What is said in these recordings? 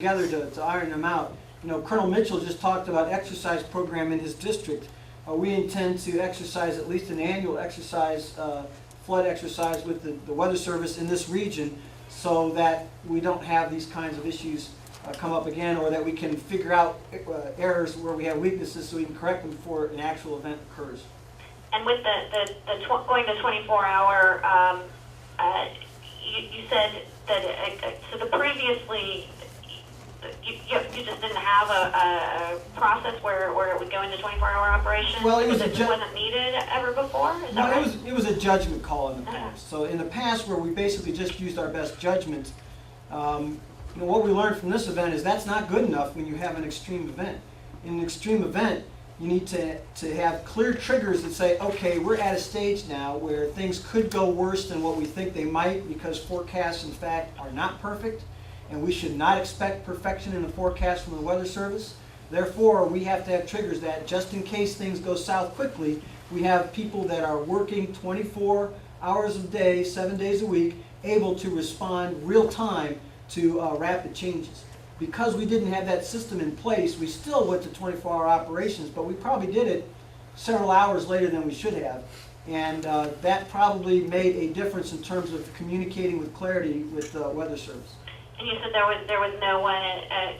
together to iron them out. You know, Colonel Mitchell just talked about exercise program in his district. We intend to exercise at least an annual exercise, flood exercise with the Weather Service in this region, so that we don't have these kinds of issues come up again, or that we can figure out errors where we have weaknesses so we can correct them before an actual event occurs. And with going to 24-hour, you said that so the previously you just didn't have a process where it would go into 24-hour operation. Well, it wasn't needed ever before. Is that right? It was a judgment call in the past. So in the past, where we basically just used our best judgment, you know, what we learned from this event is that's not good enough when you have an extreme event. In an extreme event, you need to have clear triggers that say, okay, we're at a stage now where things could go worse than what we think they might, because forecasts, in fact, are not perfect, and we should not expect perfection in the forecast from the Weather Service. Therefore, we have to have triggers that, just in case things go south quickly, we have people that are working 24 hours a day, 7 days a week, able to respond real time to rapid changes. Because we didn't have that system in place, we still went to 24-hour operations, but we probably did it several hours later than we should have. And that probably made a difference in terms of communicating with clarity with the Weather Service. And you said there was no one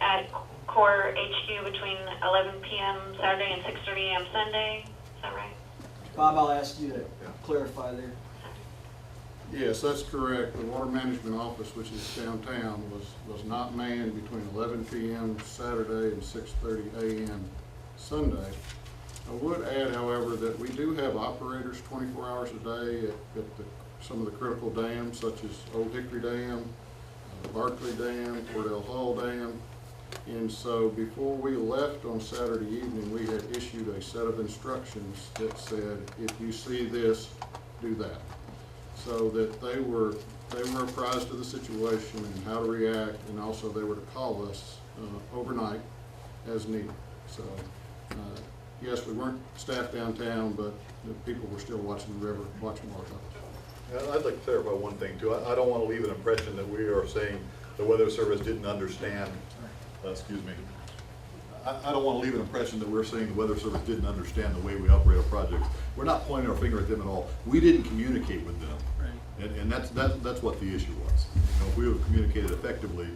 at Corps HQ between 11 p.m. Saturday and 6:30 a.m. Sunday. Is that right? Bob, I'll ask you to clarify there. Yes, that's correct. The Water Management Office, which is downtown, was not manned between 11 p.m. Saturday and 6:30 a.m. Sunday. I would add, however, that we do have operators 24 hours a day at some of the critical dams, such as Old Hickory Dam, Barkley Dam, Cordell Hall Dam. And so before we left on Saturday evening, we had issued a set of instructions that said, if you see this, do that. So that they were apprised of the situation and how to react, and also they were to call us overnight as needed. So yes, we weren't staffed downtown, but the people were still watching the river, watching water levels. I'd like to clarify one thing too. I don't want to leave an impression that we are saying the Weather Service didn't understand. Excuse me. I don't want to leave an impression that we're saying the Weather Service didn't understand the way we operate our projects. We're not pointing our finger at them at all. We didn't communicate with them, right. And that's what the issue was. You know, if we would have communicated effectively,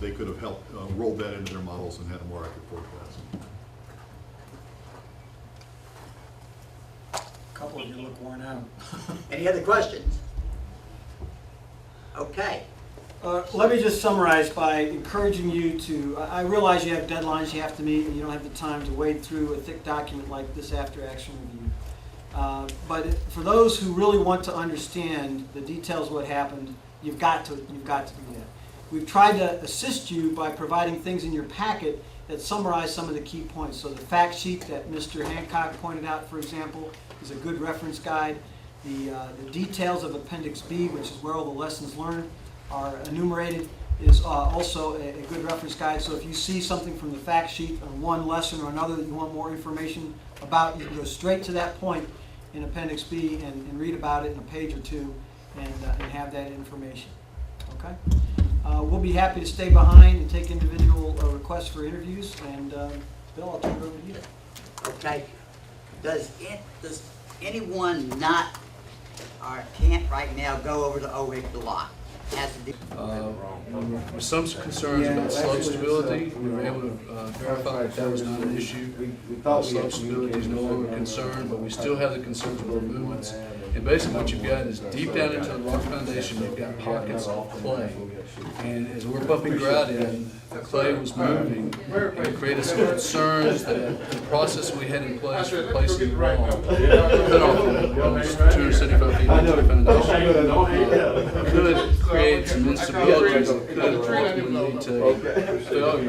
they could have helped roll that into their models and had a more accurate forecast. A couple of you look worn out. Any other questions? Okay. Let me just summarize by encouraging you to, I realize you have deadlines you have to meet and you don't have the time to wade through a thick document like this after action review. But for those who really want to understand the details of what happened, you've got to do that. We've tried to assist you by providing things in your packet that summarize some of the key points. So the fact sheet that Mr. Hancock pointed out, for example, is a good reference guide. The details of Appendix B, which is where all the lessons learned are enumerated, is also a good reference guide. So if you see something from the fact sheet on one lesson or another that you want more information about, you can go straight to that point in Appendix B and read about it in a page or two and have that information. Okay? We'll be happy to stay behind and take individual requests for interviews. And Bill, I'll turn it over to you. Okay. Does anyone not or can't right now go over to ORIC the lot? Has to do. With some concerns about slope stability, we were able to verify that was not an issue. Slope stability is no longer a concern, but we still have the concerns with the movements. And basically what you've got is deep down into the rock foundation, you've got pockets of clay. And as we're pumping grout in, the clay was moving, and it created some concerns that the process we had in place for placing the wall, cut off almost 275 feet into the foundation, could create some instabilities that could ultimately lead to failure.